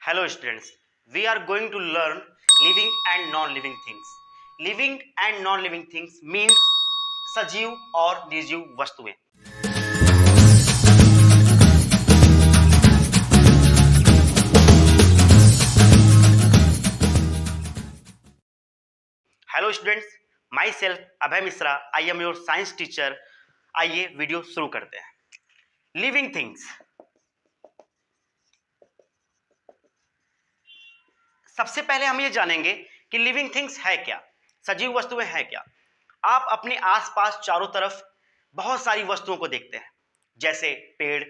Hello students, we are going to learn living and non-living things. Living and non-living things means सजीव और निर्जीव वस्तुएं. Hello students, myself Abhay Mishra, I am your science teacher. आइए video शुरू करते हैं. Living things. सबसे पहले हम ये जानेंगे कि लिविंग थिंग्स है क्या, सजीव वस्तुएं हैं क्या. आप अपने आसपास चारों तरफ बहुत सारी वस्तुओं को देखते हैं, जैसे पेड़,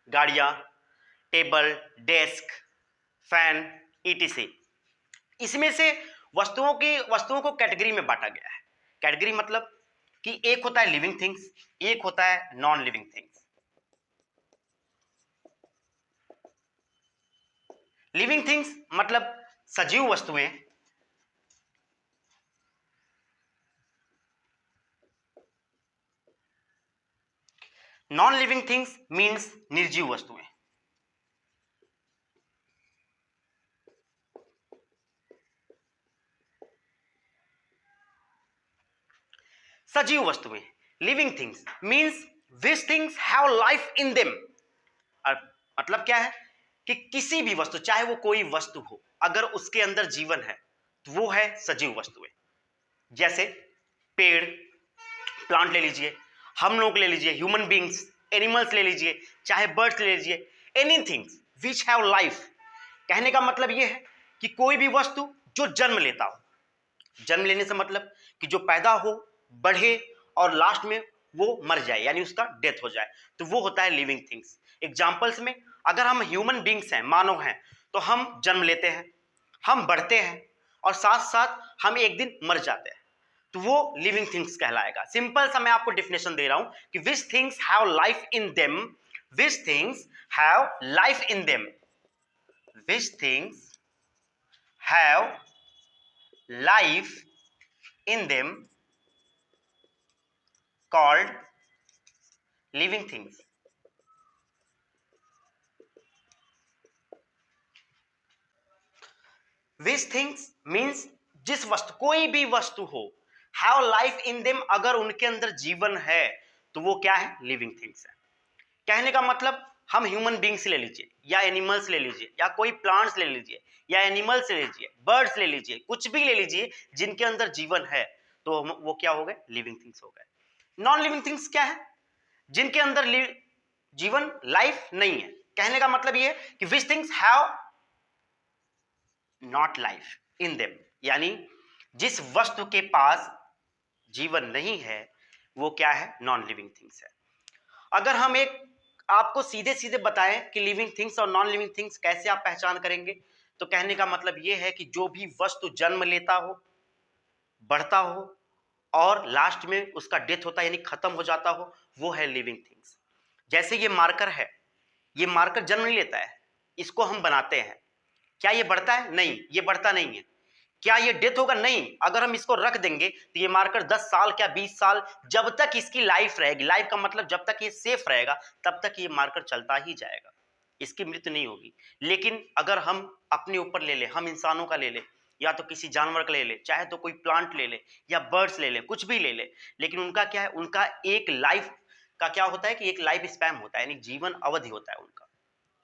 गाड़ियां, टेबल, डेस्क, फैन, ईटीसी. इसमें से वस्तुओं को कैटेगरी में बांटा गया है. कैटेगरी मतलब कि एक होता है लिविंग थिंग्स, एक होता है non living things. Living things मतलब सजीव वस्तुएं, नॉन लिविंग थिंग्स मीन्स निर्जीव वस्तुएं. सजीव वस्तुएं, living things means which things have life in them. मतलब क्या है कि किसी भी वस्तु, चाहे वो कोई वस्तु हो, अगर उसके अंदर जीवन है तो वो है सजीव वस्तुएं. जैसे पेड़, प्लांट ले लीजिए, हम लोग ले लीजिए, ह्यूमन बींग्स, एनिमल्स ले लीजिए, चाहे बर्ड्स ले लीजिए, एनीथिंग्स विच हैव लाइफ. कहने का मतलब ये है कि कोई भी वस्तु जो जन्म लेता हो. जन्म लेने से मतलब कि जो पैदा हो, बढ़े और लास्ट में वो मर जाए, यानी उसका डेथ हो जाए, तो वो होता है लिविंग थिंग्स. एग्जाम्पल्स में अगर हम ह्यूमन बींग्स हैं, मानव हैं, तो हम जन्म लेते हैं, हम बढ़ते हैं और साथ साथ हम एक दिन मर जाते हैं, तो वो लिविंग थिंग्स कहलाएगा. सिंपल सा मैं आपको डेफिनेशन दे रहा हूं कि which things have life in them, which things have life in them, which things have life in them called living things. Which things means जिस वस्तु, कोई भी वस्तु हो, have life in them, अगर उनके अंदर जीवन है तो वो क्या है, लिविंग थिंग्स है. कहने का मतलब हम ह्यूमन बींग्स ले लीजिए, या एनिमल्स ले लीजिए, या कोई प्लांट्स ले लीजिए, या एनिमल्स ले लीजिए, बर्ड्स ले लीजिए, कुछ भी ले लीजिए जिनके अंदर जीवन है, तो वो क्या हो गए, लिविंग थिंग्स हो गए. नॉन लिविंग थिंग्स क्या है, जिनके अंदर जीवन, लाइफ नहीं है. कहने का मतलब ये है कि which things have not life in them, यानी जिस वस्तु के पास जीवन नहीं है वो क्या है, नॉन लिविंग थिंग्स है. अगर हम एक आपको सीधे सीधे बताएं कि लिविंग थिंग्स और नॉन लिविंग थिंग्स कैसे आप पहचान करेंगे, तो कहने का मतलब ये है कि जो भी वस्तु जन्म लेता हो, बढ़ता हो और लास्ट में उसका डेथ होता है, यानी खत्म हो जाता हो, वो है लिविंग थिंग्स. जैसे ये मार्कर है, ये मार्कर जन्म नहीं लेता है, इसको हम बनाते हैं. क्या ये बढ़ता है? नहीं, ये बढ़ता नहीं है. क्या ये डेथ होगा? नहीं. अगर हम इसको रख देंगे तो ये मार्कर 10 साल, क्या 20 साल, जब तक इसकी लाइफ रहेगी, लाइफ का मतलब जब तक ये सेफ रहेगा तब तक ये मार्कर चलता ही जाएगा, इसकी मृत्यु नहीं होगी. लेकिन अगर हम अपने ऊपर ले ले, हम इंसानों का ले ले, या तो किसी जानवर का ले ले, चाहे तो कोई प्लांट ले ले, या बर्ड्स ले ले, कुछ भी ले ले, लेकिन उनका क्या है, उनका एक लाइफ का क्या होता है कि एक लाइफ स्पैन होता है, यानी जीवन अवधि होता है उनका,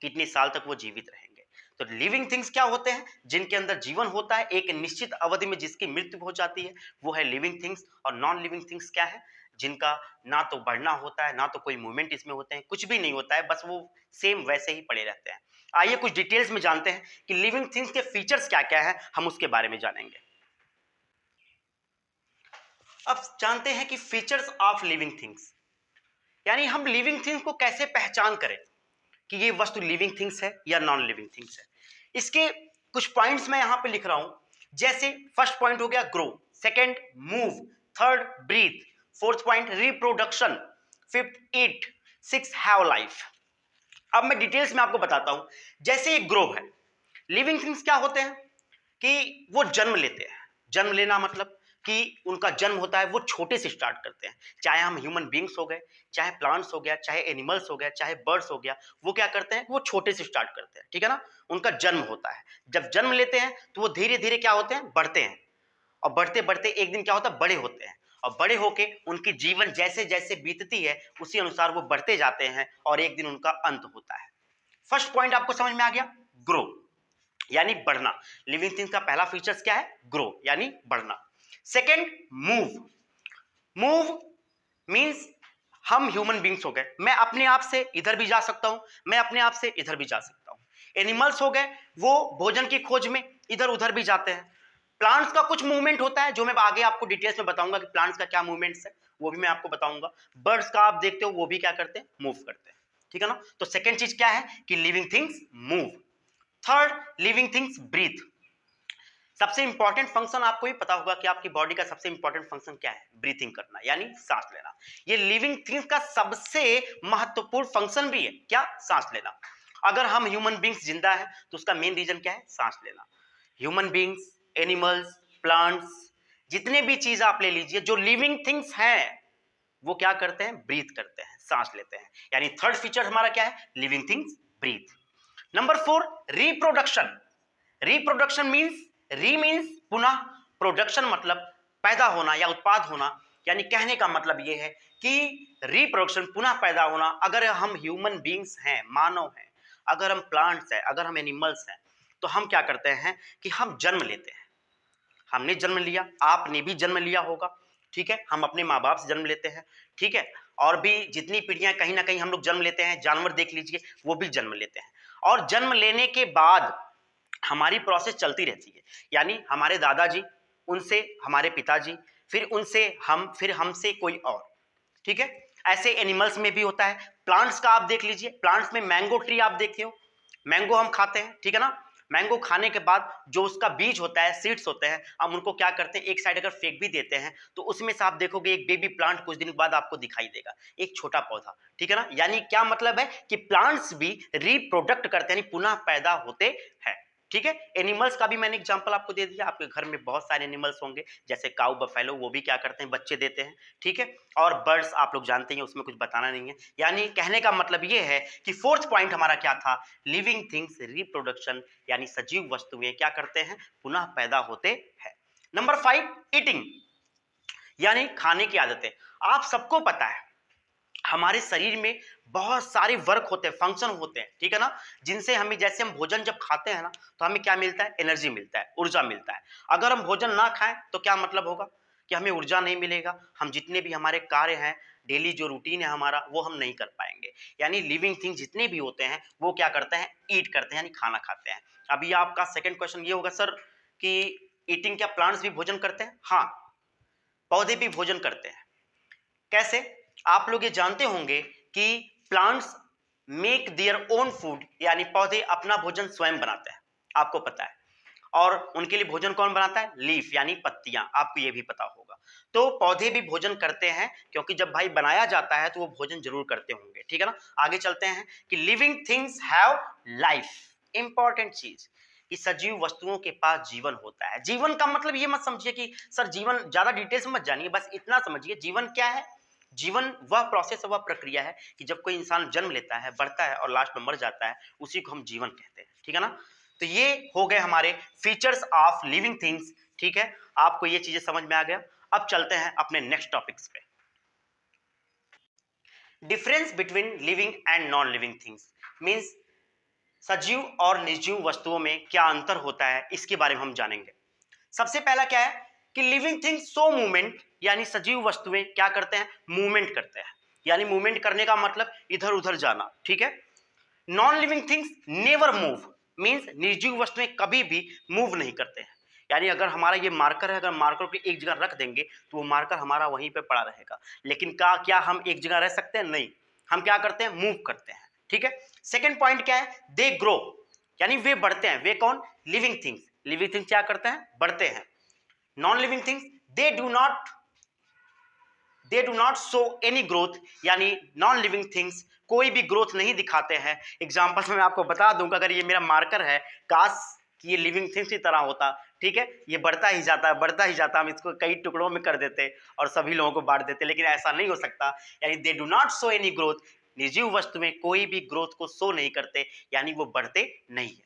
कितने साल तक वो जीवित रहेंगे. तो लिविंग थिंग्स क्या होते हैं, जिनके अंदर जीवन होता है एक निश्चित अवधि में, जिसकी मृत्यु हो जाती है, वो है लिविंग थिंग्स. और नॉन लिविंग थिंग्स क्या है, जिनका ना तो बढ़ना होता है, ना तो कोई मूवमेंट इसमें होते हैं, कुछ भी नहीं होता है, बस वो सेम वैसे ही पड़े रहते हैं. आइए कुछ डिटेल्स में जानते हैं कि लिविंग थिंग्स के फीचर्स क्या क्या है, हम उसके बारे में जानेंगे. अब जानते हैं कि फीचर्स ऑफ लिविंग थिंग्स, यानी हम लिविंग थिंग्स को कैसे पहचान करें कि ये वस्तु लिविंग थिंग्स है या नॉन लिविंग थिंग्स है. इसके कुछ पॉइंट्स मैं यहां पे लिख रहा हूं. जैसे फर्स्ट पॉइंट हो गया grow, second move, third breathe, fourth point reproduction, fifth eat, six have life. अब मैं डिटेल्स में आपको बताता हूं. जैसे ये ग्रो है, लिविंग थिंग्स क्या होते हैं कि वो जन्म लेते हैं. जन्म लेना मतलब कि उनका जन्म होता है वो छोटे से स्टार्ट करते हैं। चाहे हम ह्यूमन बींग्स हो गए, चाहे प्लांट्स हो गया, चाहे एनिमल्स हो गया, चाहे बर्ड्स हो गया, वो क्या करते हैं, वो छोटे से स्टार्ट करते हैं, ठीक है ना। उनका जन्म होता है, जब जन्म लेते हैं तो वो धीरे धीरे क्या होते हैं, बढ़ते हैं, और बढ़ते बढ़ते एक दिन क्या होता है, बड़े होते हैं, और बड़े होके उनकी जीवन जैसे जैसे बीतती है उसी अनुसार वो बढ़ते जाते हैं और एक दिन उनका अंत होता है। फर्स्ट पॉइंट आपको समझ में आ गया, ग्रो यानी बढ़ना। लिविंग थिंग्स का पहला फीचर्स क्या है, ग्रो यानी बढ़ना। Second, move. मूव मीन्स हम ह्यूमन बींग्स हो गए, मैं अपने आप से इधर भी जा सकता हूं, मैं अपने आप से इधर भी जा सकता हूं। एनिमल्स हो गए, वो भोजन की खोज में इधर उधर भी जाते हैं। प्लांट्स का कुछ मूवमेंट होता है जो मैं आगे आपको डिटेल्स में बताऊंगा कि प्लांट्स का क्या मूवमेंट्स है, वो भी मैं आपको बताऊंगा। बर्ड्स का आप देखते हो वो भी क्या करते हैं, मूव करते हैं, ठीक है ना। तो सेकेंड चीज क्या है कि living things move. Third, living things breathe. सबसे इंपॉर्टेंट फंक्शन आपको ही पता होगा कि आपकी बॉडी का सबसे इंपॉर्टेंट फंक्शन क्या है, ब्रीथिंग करना यानी सांस लेना। ये लिविंग थिंग्स का सबसे महत्वपूर्ण फंक्शन भी है, क्या, सांस लेना। अगर हम ह्यूमन बींग्स जिंदा है तो उसका मेन रीजन क्या है, सांस लेना। ह्यूमन बींग्स, एनिमल्स, प्लांट्स, जितने भी चीज आप ले लीजिए जो लिविंग थिंग्स हैं वो क्या करते हैं, ब्रीथ करते हैं, सांस लेते हैं। यानी थर्ड फीचर हमारा क्या है, living things breathe. Number 4, reproduction. Reproduction means, re means पुनः, प्रोडक्शन मतलब पैदा होना या उत्पाद होना। यानी कहने का मतलब यह है कि रिप्रोडक्शन पुनः पैदा होना। अगर हम ह्यूमन बींग्स हैं, मानव हैं, अगर हम प्लांट्स हैं, अगर हम एनिमल्स हैं, तो हम क्या करते हैं कि हम जन्म लेते हैं। हमने जन्म लिया, आपने भी जन्म लिया होगा, ठीक है, हम अपने माँ बाप से जन्म लेते हैं, ठीक है, और भी जितनी पीढ़ियां कहीं ना कहीं हम लोग जन्म लेते हैं, जानवर देख लीजिए वो भी जन्म लेते हैं। और जन्म लेने के बाद हमारी प्रोसेस चलती रहती है, यानी हमारे दादाजी, उनसे हमारे पिताजी, फिर उनसे हम, फिर हमसे कोई और, ठीक है। ऐसे एनिमल्स में भी होता है। प्लांट्स का आप देख लीजिए, प्लांट्स में मैंगो ट्री आप देखते हो, मैंगो हम खाते हैं, ठीक है ना। मैंगो खाने के बाद जो उसका बीज होता है, सीड्स होते हैं, हम उनको क्या करते हैं, एक साइड अगर फेंक भी देते हैं तो उसमें से आप देखोगे एक बेबी प्लांट कुछ दिन बाद आपको दिखाई देगा, एक छोटा पौधा, ठीक है ना। यानी क्या मतलब है कि प्लांट्स भी रिप्रोडक्ट करते हैं, यानी पुनः पैदा होते हैं, ठीक है। एनिमल्स का भी मैंने एग्जांपल आपको दे दिया, आपके घर में बहुत सारे एनिमल्स होंगे जैसे काऊ, बफेलो, वो भी क्या करते हैं, बच्चे देते हैं, ठीक है। और बर्ड्स आप लोग जानते हैं, उसमें कुछ बताना नहीं है। यानी कहने का मतलब ये है कि फोर्थ पॉइंट हमारा क्या था, लिविंग थिंग्स रिप्रोडक्शन, यानी सजीव वस्तुएं क्या करते हैं, पुनः पैदा होते हैं। नंबर 5, ईटिंग यानी खाने की आदतें। आप सबको पता है हमारे शरीर में बहुत सारे वर्क होते हैं, फंक्शन होते हैं, ठीक है ना, जिनसे हमें, जैसे हम भोजन जब खाते हैं ना तो हमें क्या मिलता है, एनर्जी मिलता है, ऊर्जा मिलता है। अगर हम भोजन ना खाएं तो क्या मतलब होगा कि हमें ऊर्जा नहीं मिलेगा, हम जितने भी हमारे कार्य हैं, डेली जो रूटीन है हमारा, वो हम नहीं कर पाएंगे। यानी लिविंग थिंग जितने भी होते हैं वो क्या करते हैं, ईट करते हैं, यानी खाना खाते हैं। अभी आपका सेकंड क्वेश्चन ये होगा सर कि ईटिंग, क्या प्लांट्स भी भोजन करते हैं? हाँ, पौधे भी भोजन करते हैं। कैसे? आप लोग ये जानते होंगे कि plants make their own food, यानी पौधे अपना भोजन स्वयं बनाते हैं, आपको पता है। और उनके लिए भोजन कौन बनाता है, लीफ यानी पत्तियां, आपको ये भी पता होगा। तो पौधे भी भोजन करते हैं, क्योंकि जब भाई बनाया जाता है तो वो भोजन जरूर करते होंगे, ठीक है ना। आगे चलते हैं कि living things have life. Important चीज कि सजीव वस्तुओं के पास जीवन होता है। जीवन का मतलब ये मत समझिए कि सर जीवन, ज्यादा डिटेल्स में मत जानिए, बस इतना समझिए जीवन क्या है। जीवन वह प्रोसेस, वह प्रक्रिया है कि जब कोई इंसान जन्म लेता है, बढ़ता है और लास्ट में मर जाता है, उसी को हम जीवन कहते हैं, ठीक है ना। तो ये हो गए हमारे फीचर्स ऑफ लिविंग थिंग्स, ठीक है। आपको ये चीजें समझ में आ गया। अब चलते हैं अपने नेक्स्ट टॉपिक्स पे। Difference between living and non living things means सजीव और निर्जीव वस्तुओं में क्या अंतर होता है, इसके बारे में हम जानेंगे। सबसे पहला क्या है कि लिविंग थिंग्स शो मूवमेंट, यानी सजीव वस्तुएं क्या करते हैं, मूवमेंट करते हैं। यानी मूवमेंट करने का मतलब इधर उधर जाना, ठीक है। Non living things never move means निर्जीव वस्तुएं कभी भी मूव नहीं करते हैं। यानी अगर हमारा ये मार्कर है, अगर मार्कर को एक जगह रख देंगे तो वो मार्कर हमारा वहीं पे पड़ा रहेगा, लेकिन क्या हम एक जगह रह सकते हैं? नहीं, हम क्या करते हैं, मूव करते हैं, ठीक है। सेकेंड पॉइंट क्या है, दे ग्रो, यानी वे बढ़ते हैं। वे कौन, लिविंग थिंग्स। लिविंग थिंग्स क्या करते हैं, बढ़ते हैं। Non living things they do not show any growth, यानी नॉन लिविंग थिंग्स कोई भी ग्रोथ नहीं दिखाते हैं। एग्जाम्पल में मैं आपको बता दूंगा, अगर ये मेरा मार्कर है, काश कि ये लिविंग थिंग्स की तरह होता, ठीक है, ये बढ़ता ही जाता है, बढ़ता ही जाता, हम इसको कई टुकड़ों में कर देते और सभी लोगों को बांट देते, लेकिन ऐसा नहीं हो सकता। यानी they do not show any growth, निर्जीव वस्तु में कोई भी ग्रोथ को शो नहीं करते, यानी वो बढ़ते नहीं है।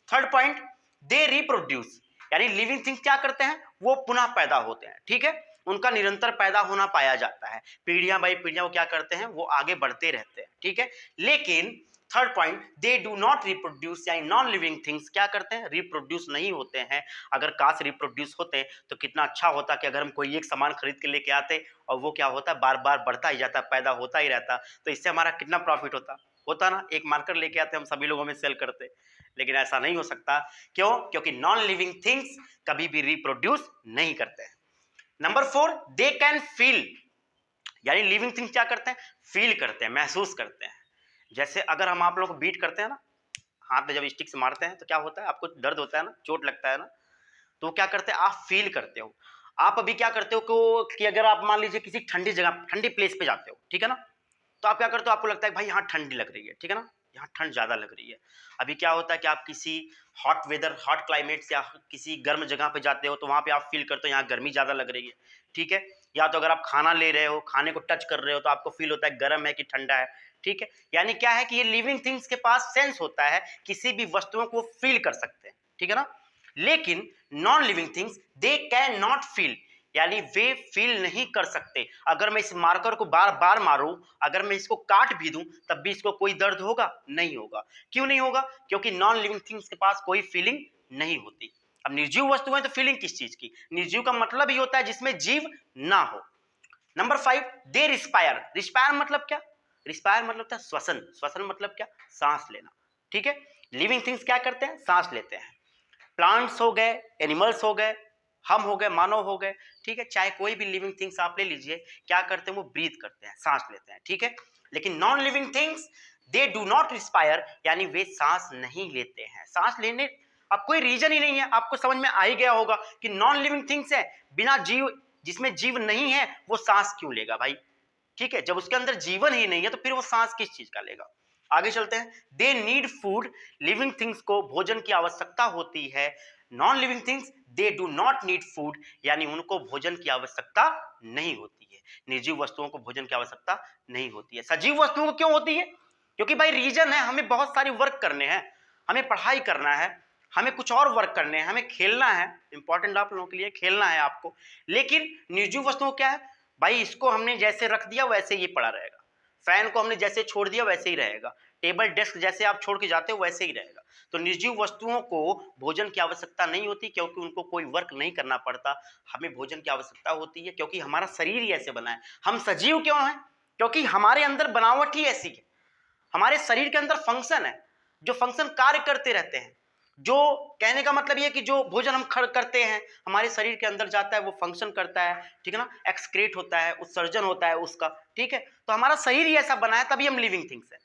थर्ड पॉइंट, दे रिप्रोड्यूस, यानी लिविंग थिंग्स क्या करते हैं, वो पुनः पैदा होते हैं, ठीक है, उनका निरंतर पैदा होना पाया जाता है, पीढ़ियां बाई पीढ़ियां वो क्या करते हैं, वो आगे बढ़ते रहते हैं, ठीक है। लेकिन third point, they do not reproduce, यानी नॉन लिविंग थिंग्स क्या करते हैं, रिप्रोड्यूस नहीं होते हैं। अगर काश रिप्रोड्यूस होते तो कितना अच्छा होता कि अगर हम कोई एक सामान खरीद के लेके आते और वो क्या होता, बार बार बढ़ता ही जाता, पैदा होता ही रहता, तो इससे हमारा कितना प्रॉफिट होता ना। एक मार्कर लेके आते, हम सभी लोगों में सेल करते, लेकिन ऐसा नहीं हो सकता। क्यों? क्योंकि नॉन लिविंग थिंग्स कभी भी रिप्रोड्यूस नहीं करते हैं। नंबर 4, दे कैन फील, यानी लिविंग थिंग्स क्या करते हैं, फील करते हैं, महसूस करते हैं। जैसे अगर हम आप लोगों को बीट करते हैं ना, हाथ में जब स्टिक से मारते हैं तो क्या होता है, आपको दर्द होता है ना, चोट लगता है ना, तो क्या करते हैं, आप फील करते हो। आप अभी क्या करते हो कि अगर आप मान लीजिए किसी ठंडी जगह, ठंडी प्लेस पे जाते हो, ठीक है ना, तो आप क्या करते हो, आपको लगता है भाई यहाँ ठंडी लग रही है, ठीक है ना, यहाँ ठंड ज़्यादा लग रही है। अभी क्या होता है कि आप किसी हॉट वेदर, हॉट क्लाइमेट से किसी गर्म जगह पे जाते हो तो वहाँ पे आप फील करते हो यहाँ गर्मी ज़्यादा लग रही है, ठीक है। या तो अगर आप खाना ले रहे हो, खाने को टच कर रहे हो, तो आपको फील होता है गर्म है कि ठंडा है, ठीक है। यानी क्या है कि ये लिविंग थिंग्स के पास सेंस होता है, किसी भी वस्तुओं को फील कर सकते हैं, ठीक है ना। लेकिन non living things they can not feel, यानी वे फील नहीं कर सकते। अगर मैं इस मार्कर को बार बार मारूं, अगर मैं इसको काट भी दूं, तब भी इसको कोई दर्द होगा नहीं होगा। क्यों नहीं होगा? क्योंकि नॉन लिविंग थिंग्स के पास कोई फीलिंग नहीं होती। अब निर्जीव वस्तु है तो फीलिंग किस चीज की? निर्जीव का मतलब ही होता है जिसमें जीव ना हो। नंबर 5, दे रिस्पायर। रिस्पायर मतलब क्या? रिस्पायर मतलब था श्वसन। श्वसन मतलब क्या? सांस लेना, ठीक है। लिविंग थिंग्स क्या करते हैं? सांस लेते हैं। प्लांट्स हो गए, एनिमल्स हो गए, हम हो गए, मानव हो गए, ठीक है, चाहे कोई भी लिविंग थिंग्स आप ले लीजिए, क्या करते हैं, वो ब्रीथ करते हैं, सांस लेते हैं, ठीक है। लेकिन non living things they do not respire, यानी वे सांस नहीं लेते हैं। सांस लेने अब कोई रीजन ही नहीं है, आपको समझ में आ ही गया होगा कि नॉन लिविंग थिंग्स है, बिना जीव, जिसमें जीव नहीं है वो सांस क्यों लेगा भाई, ठीक है। जब उसके अंदर जीवन ही नहीं है तो फिर वो सांस किस चीज का लेगा। आगे चलते हैं। They need food, living things को भोजन की आवश्यकता होती है। Non living things they do not need food, यानी उनको भोजन की आवश्यकता नहीं होती है। निर्जीव वस्तुओं को भोजन की आवश्यकता नहीं होती है। सजीव वस्तुओं को क्यों होती है? क्योंकि भाई रीजन है, हमें बहुत सारी वर्क करने हैं, हमें पढ़ाई करना है, हमें कुछ और वर्क करने हैं, हमें खेलना है, इंपॉर्टेंट आप लोगों के लिए खेलना है आपको। लेकिन निर्जीव वस्तुओं क्या है भाई, इसको हमने जैसे रख दिया वैसे ये पड़ा रहेगा, फैन को हमने जैसे छोड़ दिया वैसे ही रहेगा, टेबल डेस्क जैसे आप छोड़ के जाते हो वैसे ही रहेगा। तो निर्जीव वस्तुओं को भोजन की आवश्यकता नहीं होती, क्योंकि उनको कोई वर्क नहीं करना पड़ता। हमें भोजन की आवश्यकता होती है क्योंकि हमारा शरीर ही ऐसे बना है। हम सजीव क्यों हैं? क्योंकि हमारे अंदर बनावट ही ऐसी है, हमारे शरीर के अंदर फंक्शन है, जो फंक्शन कार्य करते रहते हैं। जो कहने का मतलब ये कि जो भोजन हम करते हैं हमारे शरीर के अंदर जाता है, वो फंक्शन करता है, ठीक है ना, एक्सक्रीट होता है, उत्सर्जन होता है उसका, ठीक है। तो हमारा शरीर ही ऐसा बना है, तभी हम लिविंग थिंग्स है।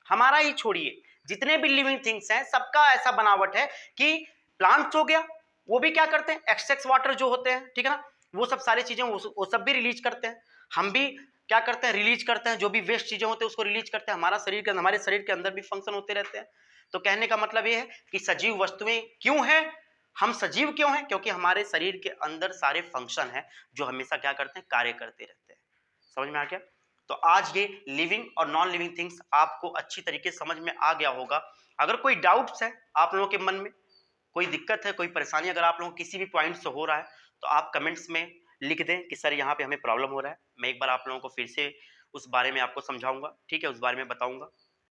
हमारा ही छोड़िए, जितने भी लिविंग थिंग्स हैं सबका ऐसा बनावट है कि प्लांट्स हो गया, वो भी क्या करते हैं, एक्सेस वाटर जो होते हैं, ठीक है ना, वो सब सारी चीजें वो सब भी रिलीज करते हैं। हम भी क्या करते हैं, रिलीज करते हैं, जो भी वेस्ट चीजें होते हैं उसको रिलीज करते हैं। हमारे शरीर के अंदर भी फंक्शन होते रहते हैं। तो कहने का मतलब ये है कि सजीव वस्तुएं क्यों हैं, हम सजीव क्यों हैं? क्योंकि हमारे शरीर के अंदर सारे फंक्शन हैं जो हमेशा क्या करते हैं, कार्य करते रहते हैं। समझ में आ गया? तो आज ये लिविंग और नॉन लिविंग थिंग्स आपको अच्छी तरीके से समझ में आ गया होगा। अगर कोई डाउट्स है आप लोगों के मन में, कोई दिक्कत है, कोई परेशानी अगर आप लोगों को किसी भी पॉइंट से हो रहा है, तो आप कमेंट्स में लिख दें कि सर यहाँ पे हमें प्रॉब्लम हो रहा है। मैं एक बार आप लोगों को फिर से उस बारे में आपको समझाऊंगा, ठीक है, उस बारे में बताऊंगा।